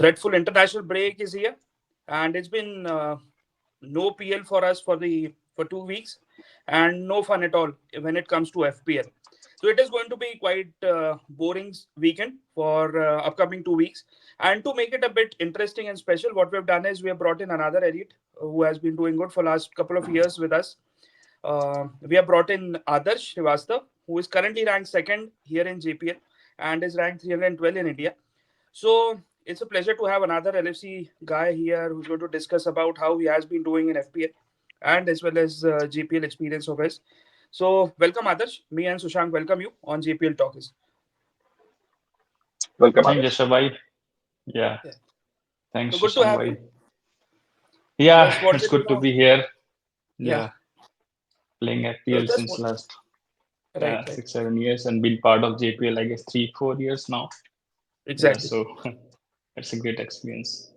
dreadful international break is here, and it's been no PL for us for 2 weeks, and no fun at all when it comes to FPL. So it is going to be quite boring weekend for upcoming 2 weeks. And to make it a bit interesting and special, what we have done is we have brought in another elite who has been doing good for last couple of years with us. We have brought in Adarsh Shrivastava, who is currently ranked second here in JPL and is ranked 312 in India. So it's a pleasure to have another LFC guy here who's going to discuss about how he has been doing in FPL and as well as JPL experience of his. So welcome Adarsh. Me and Sushank welcome you on JPL Talkies. Welcome, Thank you, Adarsh. Shabai. Yeah, Yeah. thanks, So good to Shashank have bhai. you. Yeah, Just it's wanted to good to know. be here. Yeah. Yeah, playing So FPL just since last right, right. 6, 7 years and been part of JPL, I guess 3, 4 years now. Yeah, Exactly. so it's a great experience.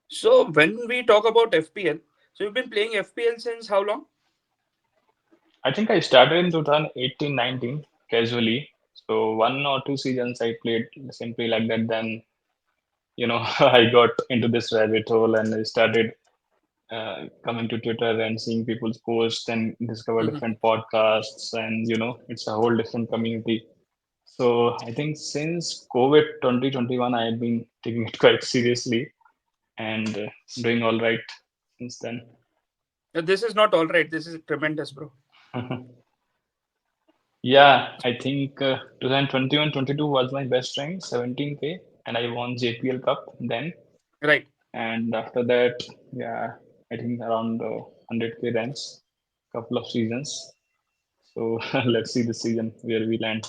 So when we talk about FPL, so you've been playing FPL since how long? I think I started in 2018, 19 casually. So 1 or 2 seasons I played simply like that. Then, I got into this rabbit hole and I started coming to Twitter and seeing people's posts and discover Mhm. different podcasts, and it's a whole different community. So I think since COVID 2021, I have been taking it quite seriously and doing all right since then. This is not all right. This is tremendous, bro. Yeah, I think 2021-22 was my best rank, 17K, and I won JPL Cup then. Right. And after that, yeah, I think around 100K ranks, couple of seasons. So let's see this season where we land.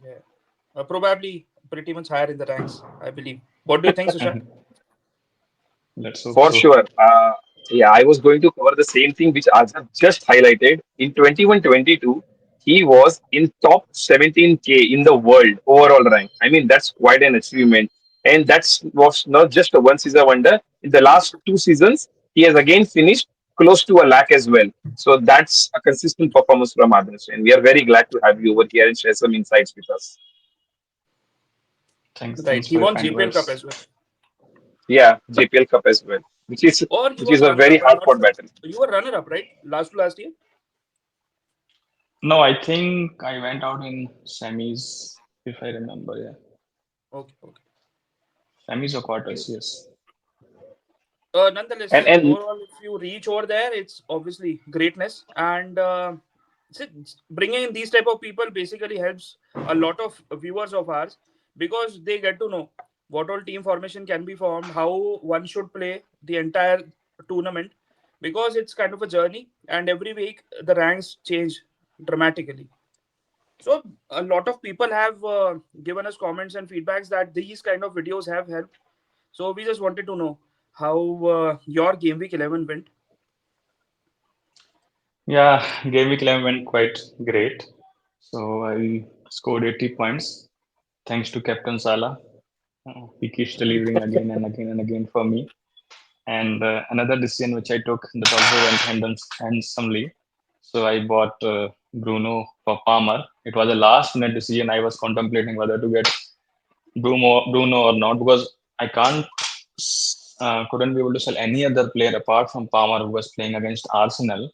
Yeah. Probably pretty much higher in the ranks, I believe. What do you think, Sushant? Let's hope For so. sure. Yeah, I was going to cover the same thing which Azhar just highlighted. In 21-22, he was in top 17K in the world overall rank. I mean, that's quite an achievement. And that's was not just a one season wonder. In the last 2 seasons, he has again finished close to a lakh as well. So that's a consistent performance from others. And we are very glad to have you over here and share some insights with us. Right. Thanks He for your won kind JPL Cup words. as well. Yeah, JPL Cup as well, which is Or he which is was a runner very up. I'm hard not fought sure. battle. You were runner up, right? Last to last year? No, I think I went out in semis, if I remember. Yeah, Okay, okay. semis or Great. quarters. Yes. And Nonetheless, and overall, if you reach over there, it's obviously greatness. And bringing in these type of people basically helps a lot of viewers of ours because they get to know what all team formation can be formed, how one should play the entire tournament, because it's kind of a journey, and every week the ranks change dramatically. So a lot of people have given us comments and feedbacks that these kind of videos have helped. So we just wanted to know how your game week 11 went. Yeah, game week 11 went quite great. So I scored 80 points thanks to Captain Salah. He keeps delivering again and again and again for me. And another decision which I took that also went handsomely. So I bought Bruno for Palmer. It was a last minute decision. I was contemplating whether to get Bruno or not because I couldn't be able to sell any other player apart from Palmer who was playing against Arsenal.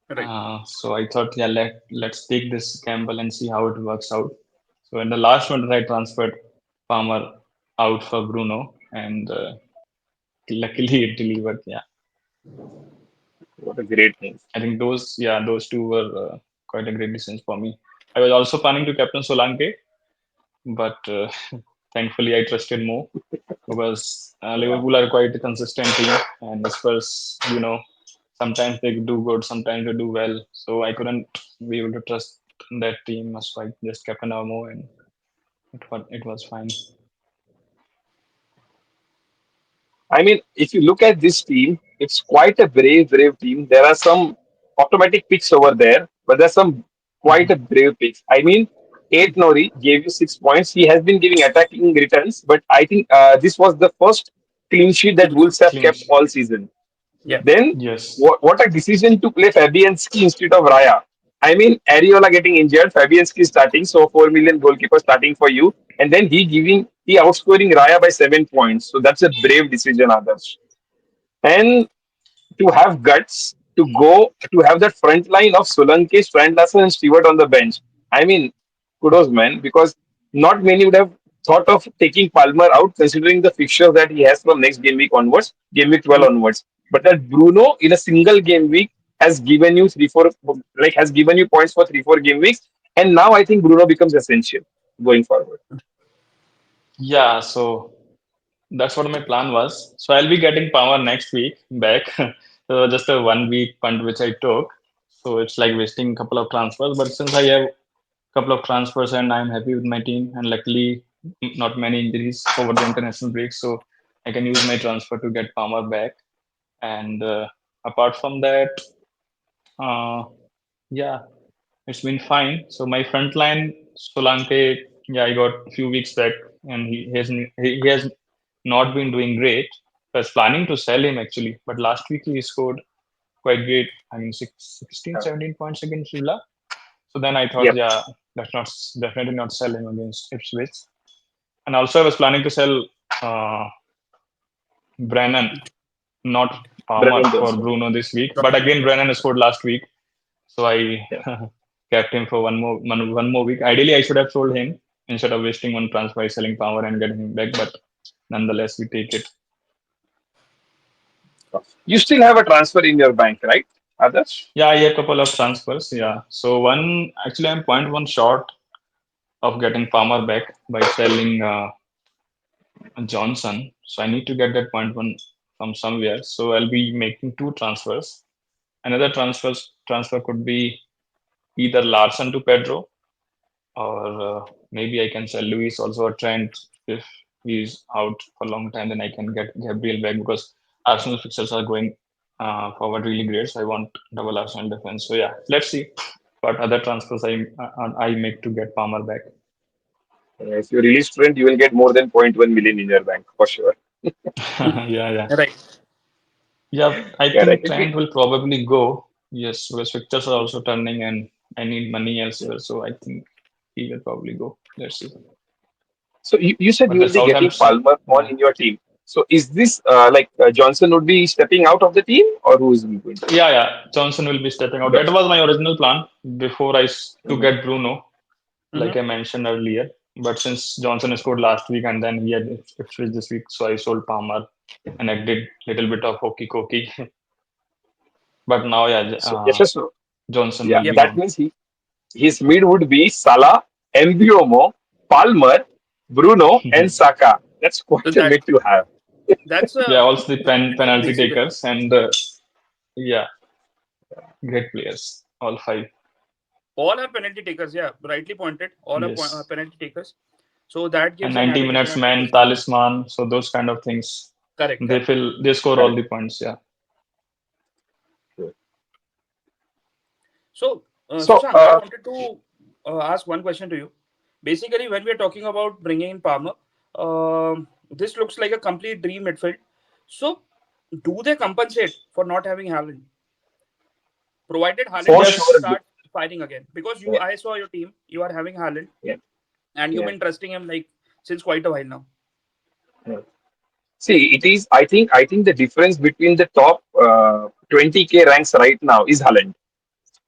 Right. So I thought, yeah, let's take this gamble and see how it works out. So in the last one, I transferred Palmer out for Bruno, and luckily it delivered. Yeah, what a great move. I think those two were quite a great decisions for me. I was also planning to captain Solanke, but thankfully I trusted Mo because Liverpool are quite a consistent team, and Spurs, sometimes they do good, sometimes they do well. So I couldn't be able to trust that team, so I just kept an Mo, and it was fine. I mean, if you look at this team, it's quite a brave team. There are some automatic picks over there, but there's some quite a brave picks. I mean, Eight Nori gave you 6 points. He has been giving attacking returns, but I think this was the first clean sheet that Clean. Wolves have Clean kept sheet. all season. Yeah. Then, Yes. what a decision to play Fabianski instead of Raya. I mean, Ariola getting injured, Fabianski starting, so 4 million goalkeeper starting for you, and then he outscoring Raya by 7 points. So that's a brave decision, Adarsh. And to have guts to go to have that front line of Solanke, Strandlasser, and Stewart on the bench. I mean, kudos, man, because not many would have thought of taking Palmer out considering the fixture that he has from next game week onwards, game week 12 onwards. But that Bruno in a single game week has given you has given you points for 3, 4 game weeks. And now I think Bruno becomes essential going forward. Yeah, so that's what my plan was. So I'll be getting power next week back. So just a 1 week punt which I took. So it's like wasting a couple of transfers. But since I have a couple of transfers and I'm happy with my team, and luckily not many injuries over the international break, so I can use my transfer to get Palmer back. And apart from that, uh, yeah, it's been fine. So my front line, Solanke, yeah, I got a few weeks back, and he has not been doing great. I was planning to sell him actually, but last week he scored quite great. I mean, 16, Uh, 17 points against Villa. So then I thought, yep, yeah, that's not definitely not sell him against Ipswich. And also I was planning to sell uh, Brennan, not Palmer, Brennan for Johnson. Bruno this week. But Right. again, Brennan scored last week, so I Yeah. kept him for one more week. Ideally, I should have sold him instead of wasting one transfer by selling Palmer and getting him back. But nonetheless, we take it. You still have a transfer in your bank, right, Adarsh? Yeah, I have a couple of transfers. Yeah, so one actually I'm point one short of getting Palmer back by selling Johnson. So I need to get that point one from somewhere. So I'll be making two transfers. Another transfer could be either Larson to Pedro, or maybe I can sell Luis also, a Trent. If he's out for a long time, then I can get Gabriel back, because Arsenal fixtures are going forward really great. So I want double Arsenal defense. So yeah, let's see what other transfers I make to get Palmer back. If you release Trent, you will get more than 0.1 million in your bank for sure. Yeah, yeah, Right. yeah. I think Correct. Trent will probably go. Yes, because fixtures are also turning, and I need money elsewhere. So I think he will probably go. Let's see. So you said But you the will be getting Southampton, Palmer on yeah. in your team. So is this Johnson would be stepping out of the team, or who is he going to be? Yeah, yeah. Johnson will be stepping out. That Johnson. was my original plan before to Mhm. get Bruno, like Mm-hmm. I mentioned earlier. But since Johnson scored last week and then he had Ipswich this week, so I sold Palmer and I did little bit of hokey cokey. But now, yeah, So yes, yes, so Johnson yeah, will Yep. be that gone. means his mid would be Salah, Mbiomo, Palmer, Bruno, and Saka. That's So quite a mid to have. that's Yeah, a also the good penalty decision. takers and yeah, great players, all five. All are penalty takers. Yeah, rightly pointed. All are Yes, penalty takers. So that and gives an 90 added minutes advantage. man, talisman, so those kind of things. Correct. They Correct. fill, they score all Correct. the points. Yeah. So, So Sushant, I wanted to ask one question to you. Basically, when we are talking about bringing in Palmer, this looks like a complete dream midfield. So, do they compensate for not having Haaland, provided Haaland for doesn't sure, Yes. start firing again? Because yeah, I saw your team, you are having Haaland, yeah, and you've yeah. been trusting him like since quite a while now. Yeah. See, it is. I think the difference between the top 20K ranks right now is Haaland.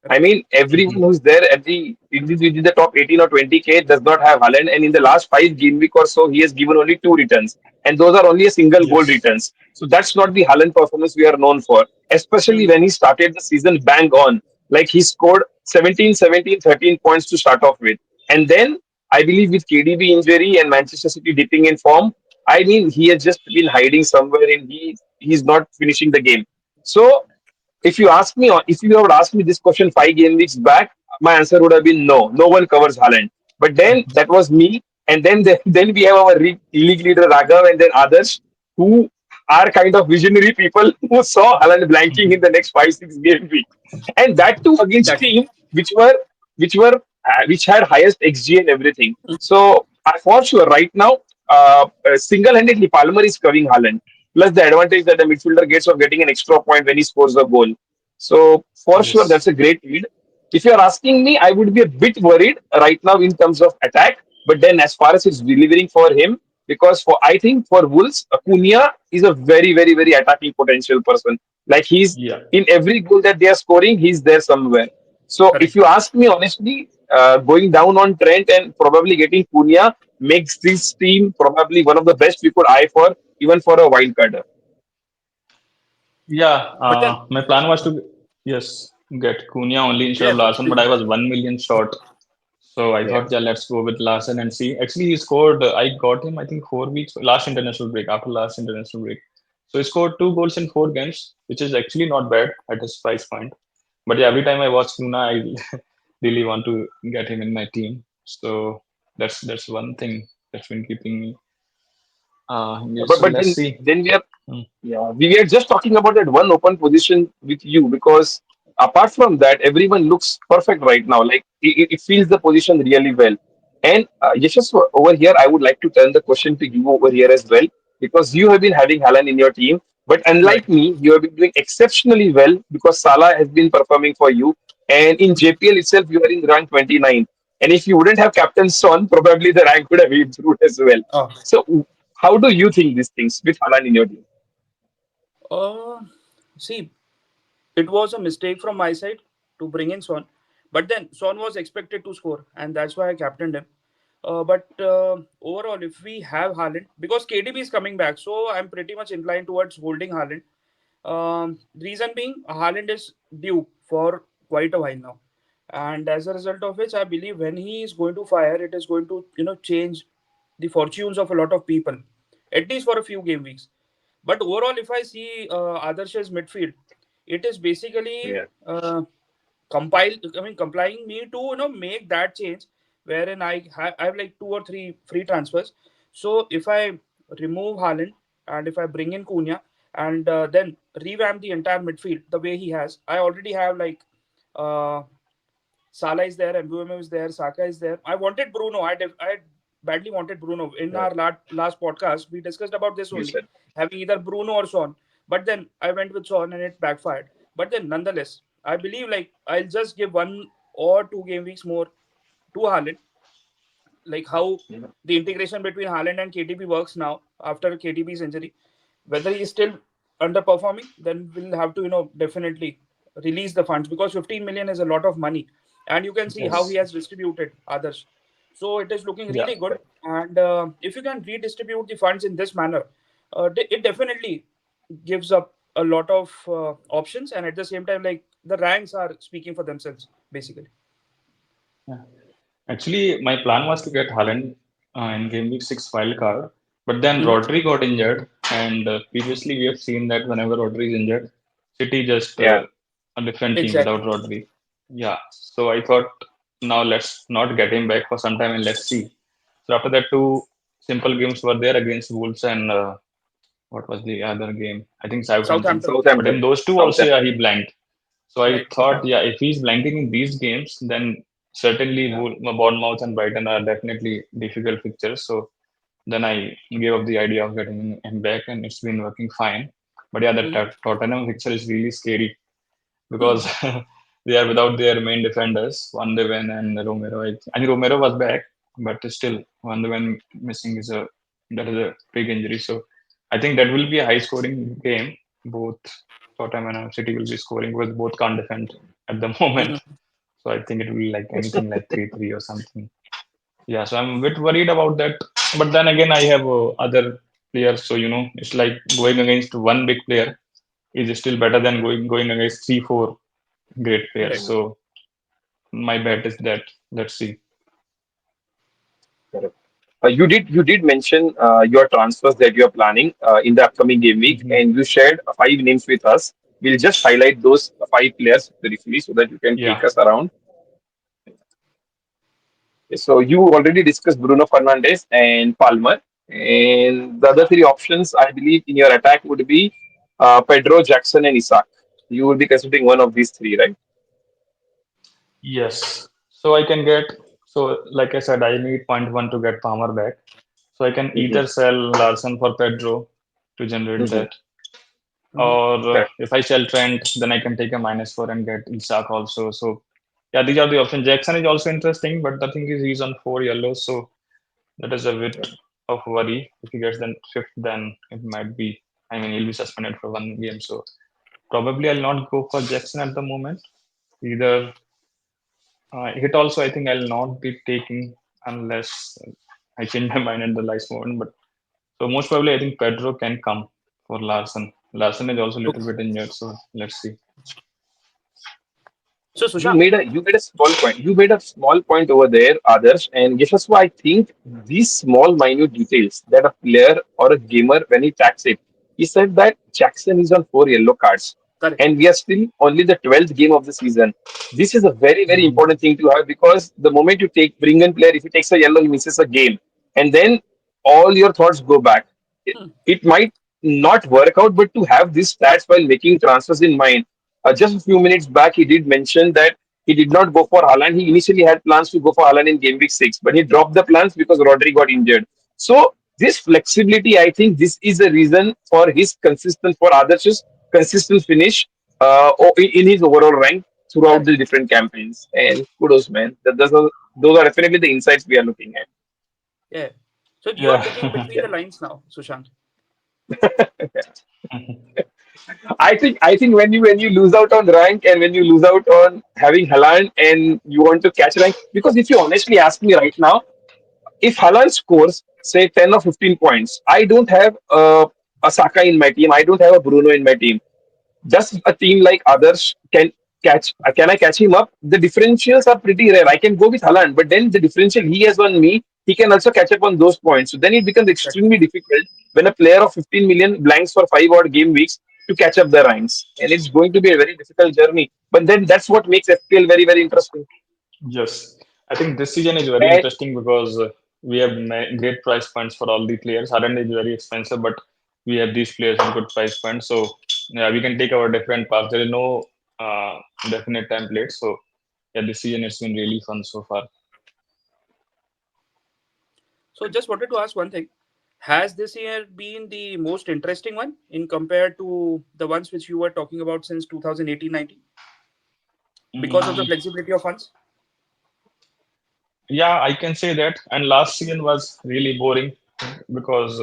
I Right. mean, everyone who's there at in the top 18 or 20K does not have Haaland, and in the last 5 game week or so, he has given only two returns, and those are only a single goal Yes. returns. So that's not the Haaland performance we are known for, especially Mhm. when he started the season bang on. Like he scored 17, 17, 13 points to start off with, and then I believe with KDB injury and Manchester City dipping in form, I mean he has just been hiding somewhere, and he's not finishing the game. So if you ask me, if you have asked me this question 5 game weeks back, my answer would have been no. No one covers Haaland. But then that was me, and then then we have our league leader Raghav, and then others who are kind of visionary people who saw Haaland blanking in the next 5, 6 game week, and that too against Exactly. team which had highest XG and everything. So for sure, right now, single-handedly Palmer is covering Haaland. Plus the advantage that the midfielder gets of getting an extra point when he scores a goal. So for sure, that's Yes. a great lead. If you're asking me, I would be a bit worried right now in terms of attack. But then, as far as it's delivering for him, because for I think for Wolves, Cunha is a very, very, very attacking potential person. Like he's Yeah, in every goal that they are scoring, he's there somewhere. So if Correct. you ask me honestly, going down on Trent and probably getting Cunha makes this team probably one of the best we could eye for, even for a wild card. yeah. But then, My plan was to yes get Cunha only instead of yes, Larson, but I was 1 million short. So I Yeah, thought, yeah, let's go with Larson and see. Actually, he scored. I got him, I think, 4 weeks last international break. After last international break, so he scored 2 goals in 4 games, which is actually not bad at his price point. But yeah, every time I watch Kuna, I really want to get him in my team. So that's one thing that's been keeping me engaged. but So but let's then see. then we are Hmm. Yeah, we were just talking about that one open position with you because apart from that, everyone looks perfect right now. Like it feels the position really well. And Yashas, over here, I would like to turn the question to you over here as well because you have been having Haaland in your team, but unlike right. me, you have been doing exceptionally well because Salah has been performing for you. And in JPL itself, you are in rank 29. And if you wouldn't have Captain Son, probably the rank would have improved as well. Oh, So, how do you think these things with Haaland in your team? uh, see, it was a mistake from my side to bring in Son, but then Son was expected to score, and that's why I captained him. But overall, if we have Haaland, because KDB is coming back, so I'm pretty much inclined towards holding Haaland. Reason being, Haaland is due for quite a while now, and as a result of which, I believe when he is going to fire, it is going to change the fortunes of a lot of people, at least for a few game weeks. But overall, if I see Adarsh's midfield, it is basically Yeah. complying me to make that change wherein I have like two or three free transfers. So if I remove Haaland and if I bring in Cunha and then revamp the entire midfield the way he has, I already have like uh, Salah is there, Mbuemo is there, Saka is there. I wanted Bruno. I badly wanted Bruno. In our Right. last podcast, we discussed about this You only, said. having either Bruno or Son. But then I went with Son and it backfired. But then nonetheless, I believe like I'll just give 1 or 2 game weeks more to Haaland, like how Yeah. the integration between Haaland and KTP works now after KTP's injury. Whether he's still underperforming, then we'll have to definitely release the funds because 15 million is a lot of money, and you can see how he Yes. has distributed others. So it is looking Yeah. really good, and if you can redistribute the funds in this manner, it definitely gives up a lot of options, and at the same time, like the ranks are speaking for themselves, basically. Yeah. Actually, my plan was to get Haaland in game week 6 wild card, but then Hmm. Rodri got injured, and previously we have seen that whenever Rodri is injured, City just Yeah. a different team without Exactly. Rodri. Yeah, so I thought now let's not get him back for some time and let's see. So after that, two simple games were there against Wolves and what was the other game? I think Southampton. Southampton. But in Southampton. those two also, yeah, Southampton. he blanked. So I Right. thought, yeah, if he's blanking in these games, then certainly Yeah. Bournemouth and Brighton are definitely difficult fixtures. So then I gave up the idea of getting him back, and it's been working fine. But yeah, the Hmm. Tottenham fixture is really scary Hmm. because they are without their main defenders, Van de Ven and Romero. I think Romero was back, but still Van de Ven missing is a big injury. So I think that will be a high scoring game. Both Tottenham and City will be scoring because both can't defend at the moment. Hmm. So I think it will be like anything like 3-3 or something. Yeah, so I'm a bit worried about that. But then again, I have other players. So, it's like going against one big player is still better than going against 3, 4 great players. Right. So my bet is that. Let's see. Correct. You did mention your transfers that you are planning in the upcoming game week, Mhm. and you shared five names with us. We'll just highlight those five players briefly so that you can Yeah. take us around. So you already discussed Bruno Fernandes and Palmer, and the other three options I believe in your attack would be Pedro, Jackson, and Isaac. You will be considering one of these three, right? Yes. So I can get. So like I said, I need point one to get Palmer back. So I can Mm-hmm. either sell Larson for Pedro to generate Mm-hmm. that, Hmm. or Correct. if I sell Trent, then I can take a -4 and get Isak also. So Yeah, these are the options. Jackson is also interesting, but the thing is he's on four yellows, so that is a bit of worry. If he gets then fifth, then it might be. I mean, he'll be suspended for one game, so probably I'll not go for Jackson at the moment. Either hit also, I think I'll not be taking unless I change my mind at the last moment. But so most probably, I think Pedro can come for Larson. Larson is also a little Okay. bit injured, so let's see. So You Sushant, made a small point. You made a small point over there, others, and Yashaswa, I think these small minute details that a player or a gamer when he tracks it, he said that Jackson is on four yellow cards, correct, and we are still only the 12th game of the season. This is a very Mhm. important thing to have because the moment you take bring in player, if he takes a yellow, he misses a game, and then all your thoughts go back. hmm, It might not work out, but to have these stats while making transfers in mind. Just a few minutes back, he did mention that he did not go for Haaland. He initially had plans to go for Haaland in game week 6, but he dropped the plans because Rodri got injured. So this flexibility, I think, this is a reason for his consistent for Adarsh's consistent finish in his overall rank throughout correct. the different campaigns. And kudos, man. Those are definitely the insights we are looking at. Yeah. So you are looking Yeah. between Yeah. the lines now, Sushant. I think when you lose out on rank and when you lose out on having Haaland and you want to catch rank, because if you honestly ask me right now, if Haaland scores say 10 or 15 points, I don't have a Saka in my team, I don't have a Bruno in my team. Just a team like others can I catch him up? The differentials are pretty rare. I can go with Haaland, but then the differential he has on me, he can also catch up on those points. So then it becomes Exactly. extremely difficult when a player of 15 million blanks for 5 odd game weeks to catch up the ranks. And it's going to be a very difficult journey. But then that's what makes FPL very interesting. Yes, I think this season is very And interesting because we have great price points for all the players. Harden is very expensive, but we have these players at good price points. So yeah, we can take our different paths. There is no uh, definite template. So yeah, this season it's been really fun so far. So just wanted to ask one thing. Has this year been the most interesting one in compared to the ones which you were talking about since 2018-19 because of the Mm, flexibility of funds? yeah, I can say that. And last season was really boring because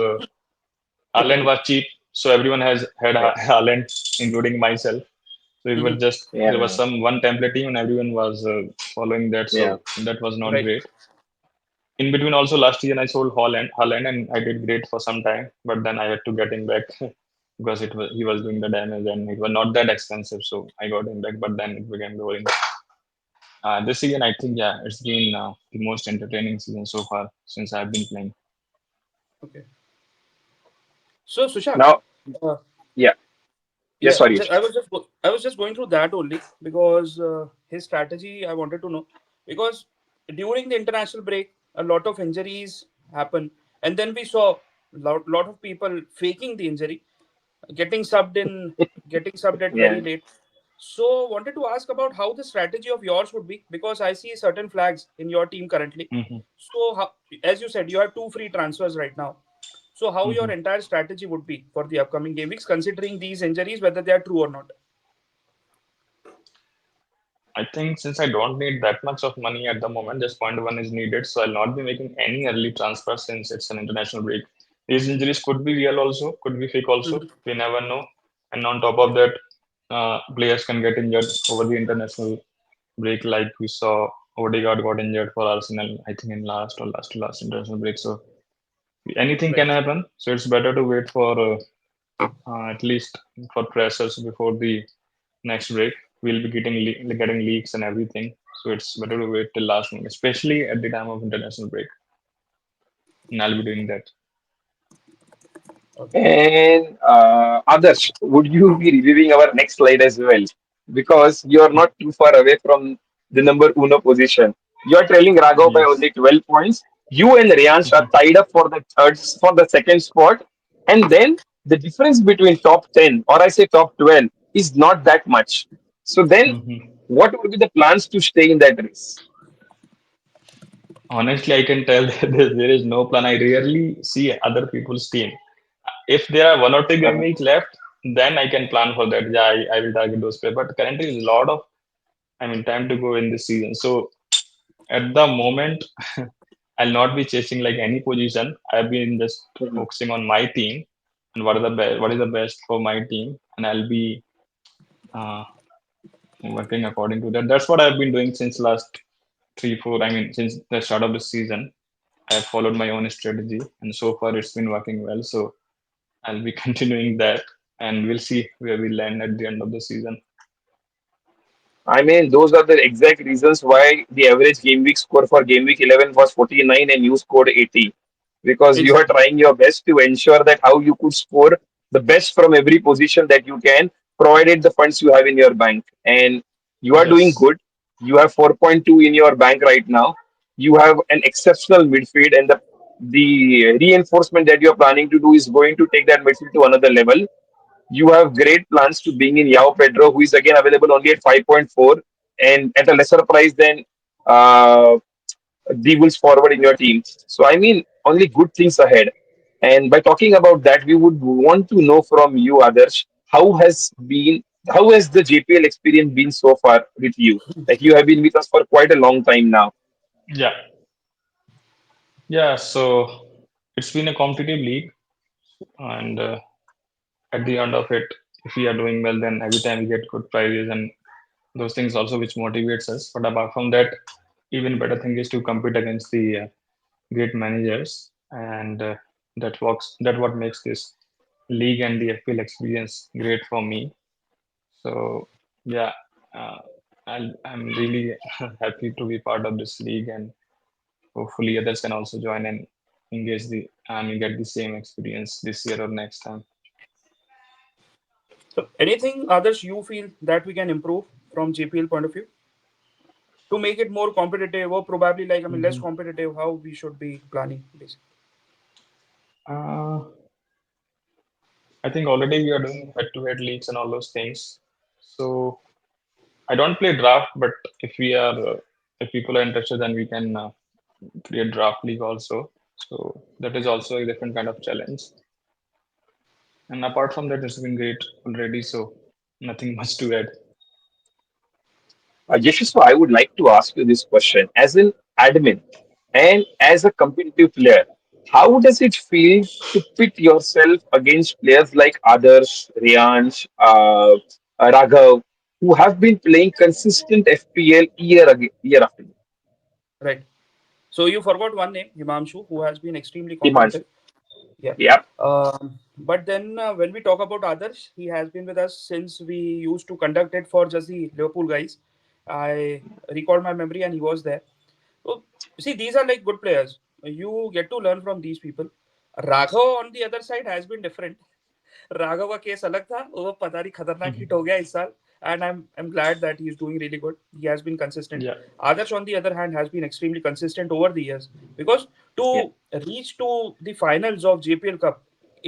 Haaland was cheap, so everyone has had yeah, Haaland, including myself. So it was Hmm. just there was yeah, some one template team and everyone was following that. yeah. So that was not Right. great. In between, also last season I sold Holland, and I did great for some time, but then I had to get him back because it was he was doing the damage and it was not that expensive. So I got him back, but then it became boring. This season, I think yeah, it's been the most entertaining season so far since I've been playing. Okay. So Sushant, Now, uh, yeah, yes, yeah, sorry. I was just going through that only because his strategy I wanted to know because during the international break a lot of injuries happen and then we saw lot of people faking the injury, getting subbed in, getting subbed at very Yeah. late. So wanted to ask about how the strategy of yours would be because I see certain flags in your team currently. Hmm. So how, as you said, you have two free transfers right now. So how your Hmm. entire strategy would be for the upcoming game weeks, considering these injuries, whether they are true or not. I think since I don't need that much of money at the moment, just point one is needed. So I'll not be making any early transfer since it's an international break. These injuries could be real also, could be fake also. Mhm. We never know. And on top of that, players can get injured over the international break, like we saw Odegaard got injured for Arsenal, I think in last or last to last international break. So anything can Right. happen. So it's better to wait for at least for pressers before the next break. We'll be getting leaks and everything. So it's better to wait till last minute, especially at the time of international break. And I'll be doing that. Okay. And Adarsh, would you be reviewing our next slide as well? Because you are not too far away from the number uno position. You are trailing Raghav by Yes. only 12 points. You and Riyansh are tied up for the second spot. And then the difference between top 10 or I say top 12 is not that much. So then Mhm. what would be the plans to stay in that race? Honestly, I can tell that there is no plan. I rarely see other people's team. If there are one or two game Uh, weeks left, then I can plan for that. Yeah, I will target those players. But currently, a lot of I mean, time to go in this season. So at the moment, I'll not be chasing like any position. I've been just Mhm. focusing on my team and what is the best for my team, and I'll be uh, working according to that. That's what I've been doing since last 3, 4. I mean, since the start of the season, I have followed my own strategy, and so far it's been working well. So I'll be continuing that, and we'll see where we land at the end of the season. I mean, those are the exact reasons why the average game week score for game week 11 was 49 and you scored 80. Because you are Exactly. trying your best to ensure that how you could score the best from every position that you can, provided the funds you have in your bank. And you are doing Yes. good. You have 4.2 in your bank right now. You have an exceptional midfield, and the reinforcement that you are planning to do is going to take that midfield to another level. You have great plans to bring in Yao Pedro, who is again available only at 5.4 and at a lesser price than uh, the Wolves forward in your team. So, I mean, only good things ahead. And by talking about that, we would want to know from you, Adarsh, how has the JPL experience been so far with you? Like you have been with us for quite a long time now. Yeah. Yeah. So it's been a competitive league, and at the end of it, if we are doing well, then every time we get good prizes and those things also which motivates us. But apart from that, even better thing is to compete against the great managers, and that works. That what makes this league and the FPL experience great for me. So yeah, uh, I'm really happy to be part of this league, and hopefully others can also join and engage the and get the same experience this year or next time. So anything others you feel that we can improve from JPL point of view to make it more competitive, or probably like, I mean, less Mhm. competitive? How we should be planning this? Uh, I think already we are doing head-to-head leagues and all those things. So I don't play draft, but if we are if people are interested, then we can create draft league also. So that is also a different kind of challenge. And apart from that, it's been great already. So nothing much to add. Yashaswa, I would like to ask you this question. As an admin and as a competitive player, how does it feel to pit yourself against players like Adarsh, Riyansh, Raghav, who have been playing consistent FPL year after year? Right. So you forgot one name, Himamshu, who has been extremely Himanshu. competitive. Yeah. Yeah. But then when we talk about others, he has been with us since we used to conduct it for just the Liverpool guys. I recall my memory, and he was there. So see, these are like good players. You get to learn from these people. Raghav on the other side has been different. Raghav का case अलग था, वो पता नहीं खतरनाक Mhm. Hit हो गया इस साल. And I'm glad that he's doing really good. He has been consistent. Yeah. Adarsh, on the other hand, has been extremely consistent over the years, because to Yeah. reach to the finals of JPL Cup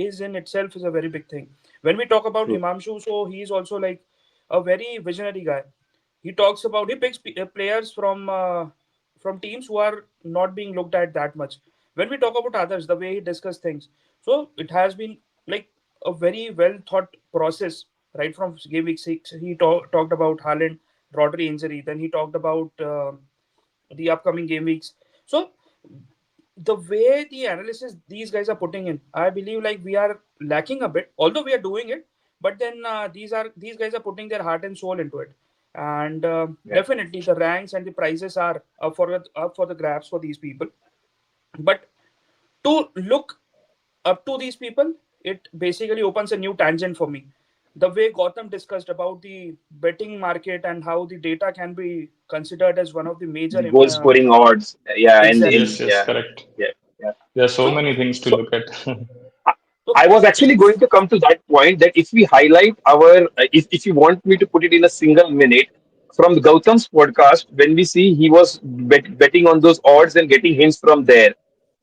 is in itself is a very big thing. When we talk about True. Himamshu, so he's also like a very visionary guy. He picks players from teams who are not being looked at that much. When we talk about others, the way he discuss things, so it has been like a very well thought process. Right from game week 6, he talked about Haaland, Rodri injury. Then he talked about the upcoming game weeks. So the way the analysis these guys are putting in, I believe like we are lacking a bit, although we are doing it. But then these guys are putting their heart and soul into it. And Yeah. definitely the ranks and the prizes are up for the grabs for these people. But to look up to these people, it basically opens a new tangent for me. The way Gotham discussed about the betting market and how the data can be considered as one of the major The goal scoring odds. Yeah. And exactly. Yes. in, Yes. yeah. Correct. Yeah. Yeah. There are so So many things to So, look at. so I was actually if going to come to that point that if we highlight if you want me to put it in a single minute from Gautam's podcast, when we see he was betting on those odds and getting hints from there.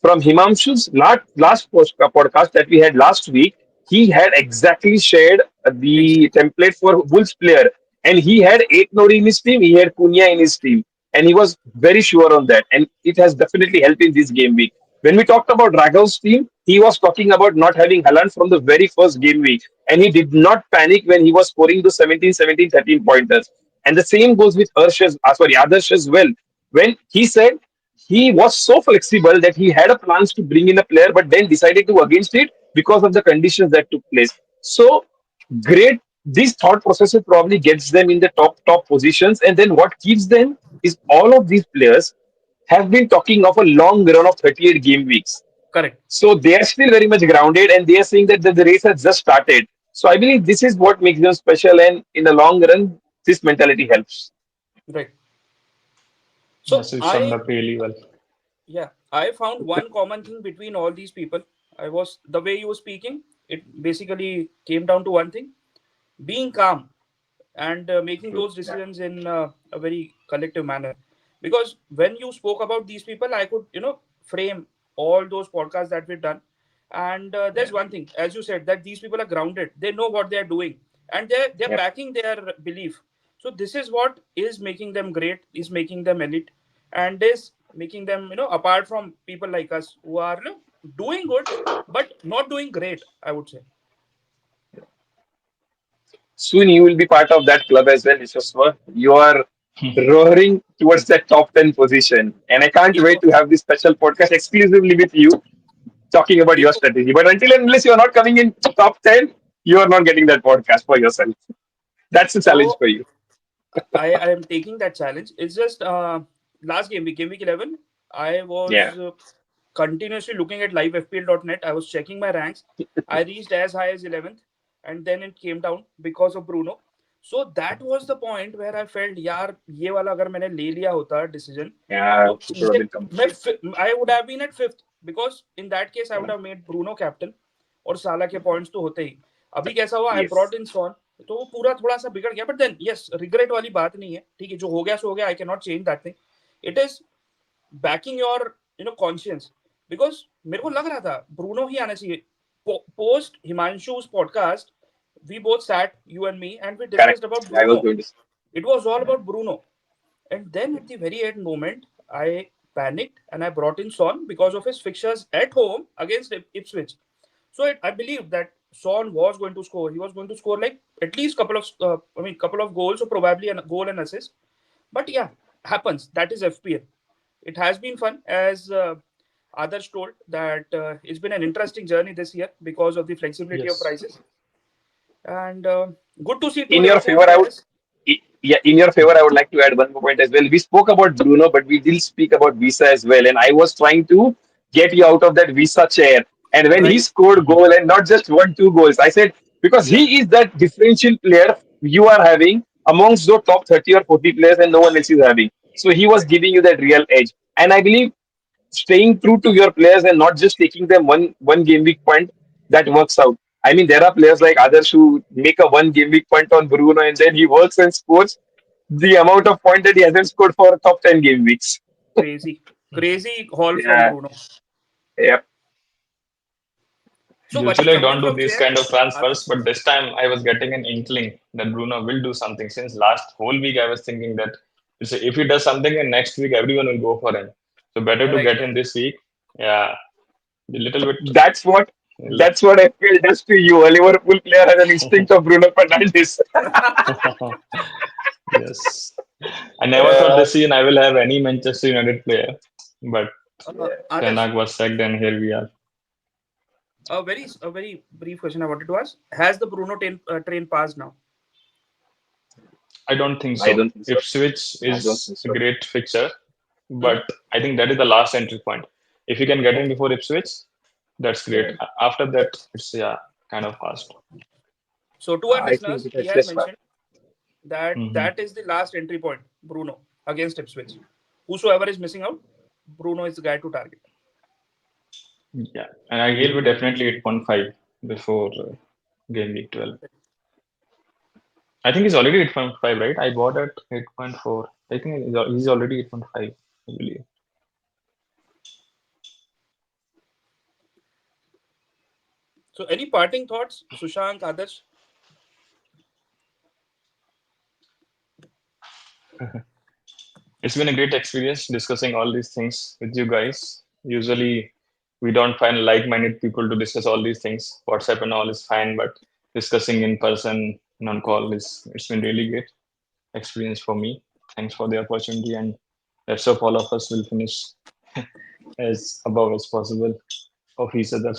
From Himanshu's last podcast that we had last week, he had exactly shared the exactly. template for Wolves player, and he had eight Nori in his team, he had Cunha in his team, and he was very sure on that, and it has definitely helped in this game week. When we talked about Raghav's team, he was talking about not having Haaland from the very first game week. And he did not panic when he was scoring the 17, 17, 13 pointers. And the same goes with Adarsh as well. When he said he was so flexible that he had a plans to bring in a player, but then decided to against it because of the conditions that took place. So great. This thought process probably gets them in the top positions, and then what keeps them is all of these players have been talking of a long run of 38 game weeks. Correct. So they are still very much grounded and they are saying that the race has just started. So I believe this is what makes them special, and in the long run, this mentality helps. Right. So Yes, you summed I up really well. yeah, I found one common thing between all these people. I was the way you were speaking. It basically came down to one thing: being calm and making True. those decisions in a very collective manner. Because when you spoke about these people, I could frame all those podcasts that we've done. And there's Yeah. one thing, as you said, that these people are grounded. They know what they are doing, and they're Yep. backing their belief. So this is what is making them great, is making them elite, and is making them apart from people like us who are doing good but not doing great, I would say. Soon you will be part of that club as well, Vishwaswa. You are roaring towards that top 10 position. And I can't If wait to have this special podcast exclusively with you talking about if your strategy. But until and unless you are not coming in top 10, you are not getting that podcast for yourself. That's a challenge so for you. I am taking that challenge. It's just last game week 11. I Yeah. was continuously looking at livefpl.net. I was checking my ranks. I reached as high as 11th, and then it came down because of Bruno. So that was the point where I felt, यार ये वाला अगर मैंने ले लिया होता decision, Yeah. तो It would have सीधे been complete. I would have been at fifth, because in that case I would Yeah. have made Bruno captain और साला के points तो होते ही. अभी कैसा हुआ, I Yes. brought in Son, तो वो पूरा थोड़ा सा बिगड़ गया, बट देन यस रिग्रेट वाली बात नहीं है, ठीक है, जो हो गया सो हो गया, I can not change that thing. It is backing your conscience. Because मेरे को लग रहा था ब्रूनो ही आना चाहिए. Post Himanshu's podcast, we both sat, you and me, and we Correct. discussed about I was Bruno. going to say. It was all about Bruno. And then at the very end moment, I panicked and I brought in Son because of his fixtures at home against Ipswich. So I believe that Son was going to score. He was going to score like at least couple of goals, or probably a goal and assist. But yeah, happens. That is FPL. It has been fun, as Adarsh told, that it's been an interesting journey this year because of the flexibility of Yes. prices. And good to see two In your Liverpool favor, I would. players. Yeah, in your favor, I would like to add one more point as well. We spoke about Bruno, but we did speak about Visa as well. And I was trying to get you out of that Visa chair. And when he Right? scored goal and not just one, two goals, I said, because Yeah. he is that differential player you are having amongst those top 30 or 40 players and no one else is having. So he was Right. giving you that real edge. And I believe staying true to your players and not just taking them one game week point, that works out. I mean, there are players like others who make a one game week point on Bruno and then he works and scores the amount of point that he hasn't scored for top 10 game weeks. Crazy. Crazy haul from Yeah, Bruno. yeah, So, Vashi, Usually I jumping don't do from these there, kind of transfers, Adarsh. but this time I was getting an inkling that Bruno will do something. Since last whole week I was thinking that if he does something in next week, everyone will go for him. So better to Right, get in right. this week. Yeah, a little bit that's what luck. that's what FPL does to you. A Liverpool player has an instinct of Bruno Fernandes. Yes. I never thought uh, this season I will have any Manchester United player, but Ten Adarsh, Hag was sacked and here we are. a very brief question I wanted to ask. Has the Bruno train passed now? I don't think I so. don't think so. Ipswich I don't is think a so. great fixture, but Hmm. I think that is the last entry point. If you can get in Okay. before Ipswich, that's great. Yeah, After that, it's yeah, kind of fast. So, to our I think listeners, it he has has just mentioned that Hmm. that is the last entry point, Bruno, against Ipswich. Whosoever is missing out, Bruno is the guy to target. Yeah, and he'll be definitely 8.5 before game week 12. I think he's already 8.5, right? I bought at 8.4. I think he's already 8.5, I believe. So, any parting thoughts, Sushank, Adarsh? It's been a great experience discussing all these things with you guys. Usually, we don't find like-minded people to discuss all these things. WhatsApp and all is fine, but discussing in person and on call is it's been really great. experience for me. Thanks for the opportunity, and let's hope all of us will finish as above as possible of each other.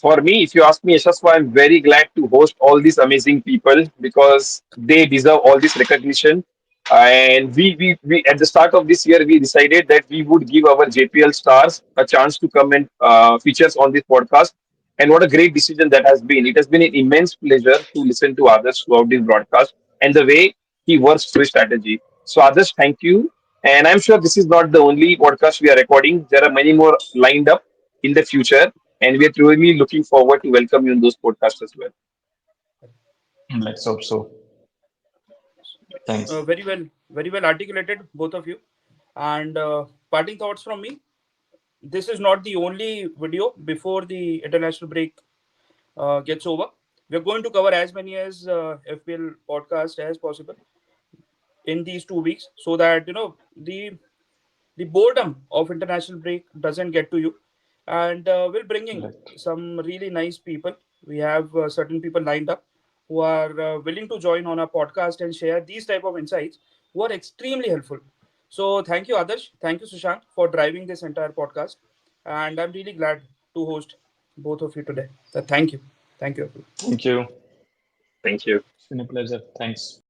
For me, if you ask me, Yashasva, I'm very glad to host all these amazing people because they deserve all this recognition. And we at the start of this year, we decided that we would give our JPL stars a chance to come and features on this podcast. And what a great decision that has been. It has been an immense pleasure to listen to others throughout this broadcast and the way he works through his strategy. So, others, thank you. And I'm sure this is not the only podcast we are recording. There are many more lined up in the future, and we are truly looking forward to welcome you in those podcasts as well. Let's hope so. Thanks. Very well articulated, both of you. And parting thoughts from me. This is not the only video before the international break gets over. We're going to cover as many as FPL podcast as possible in these 2 weeks, so that the boredom of international break doesn't get to you. And we're bringing Right. some really nice people. We have certain people lined up who are willing to join on our podcast and share these type of insights, who are extremely helpful. So thank you, Adarsh. Thank you, Sushant, for driving this entire podcast. And I'm really glad to host both of you today. So thank you. Thank you, everyone. Thank you. Thank you. It's been a pleasure. Thanks.